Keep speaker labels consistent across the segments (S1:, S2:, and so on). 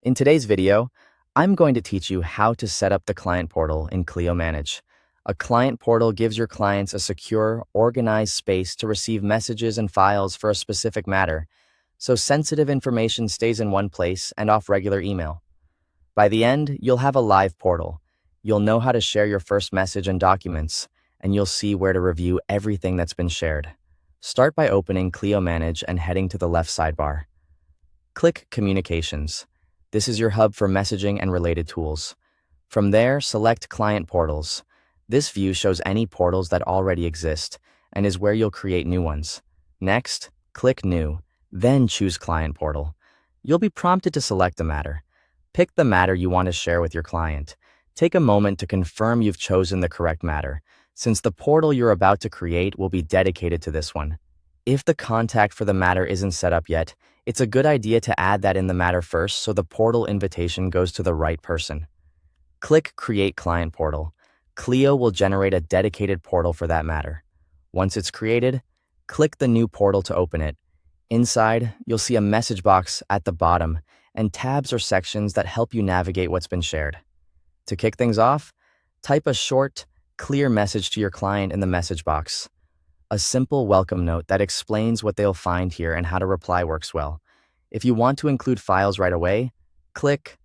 S1: In today's video, I'm going to teach you how to set up the client portal in Clio Manage. A client portal gives your clients a secure, organized space to receive messages and files for a specific matter, so sensitive information stays in one place and off regular email. By the end, you'll have a live portal. You'll know how to share your first message and documents, and you'll see where to review everything that's been shared. Start by opening Clio Manage and heading to the left sidebar. Click Communications. This is your hub for messaging and related tools. From there, select Client Portals. This view shows any portals that already exist and is where you'll create new ones. Next, click New, then choose Client Portal. You'll be prompted to select a matter. Pick the matter you want to share with your client. Take a moment to confirm you've chosen the correct matter, since the portal you're about to create will be dedicated to this one. If the contact for the matter isn't set up yet, it's a good idea to add that in the matter first so the portal invitation goes to the right person. Click Create Client Portal. Clio will generate a dedicated portal for that matter. Once it's created, click the new portal to open it. Inside, you'll see a message box at the bottom and tabs or sections that help you navigate what's been shared. To kick things off, type a short, clear message to your client in the message box. A simple welcome note that explains what they'll find here and how to reply works well. If you want to include files right away, click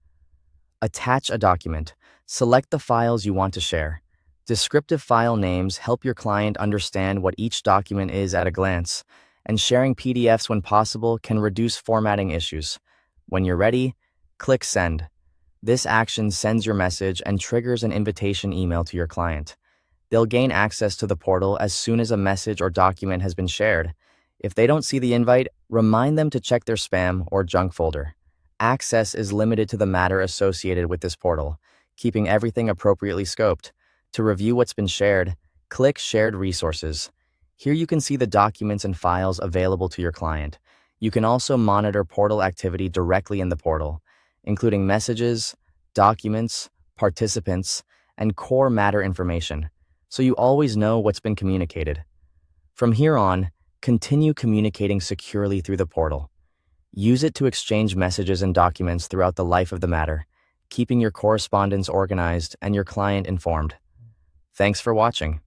S1: Attach a Document. Select the files you want to share. Descriptive file names help your client understand what each document is at a glance, and sharing PDFs when possible can reduce formatting issues. When you're ready, click Send. This action sends your message and triggers an invitation email to your client. They'll gain access to the portal as soon as a message or document has been shared. If they don't see the invite, remind them to check their spam or junk folder. Access is limited to the matter associated with this portal, keeping everything appropriately scoped. To review what's been shared, click Shared Resources. Here you can see the documents and files available to your client. You can also monitor portal activity directly in the portal, including messages, documents, participants, and core matter information, so you always know what's been communicated. From here on, continue communicating securely through the portal. Use it to exchange messages and documents throughout the life of the matter, keeping your correspondence organized and your client informed. Thanks for watching.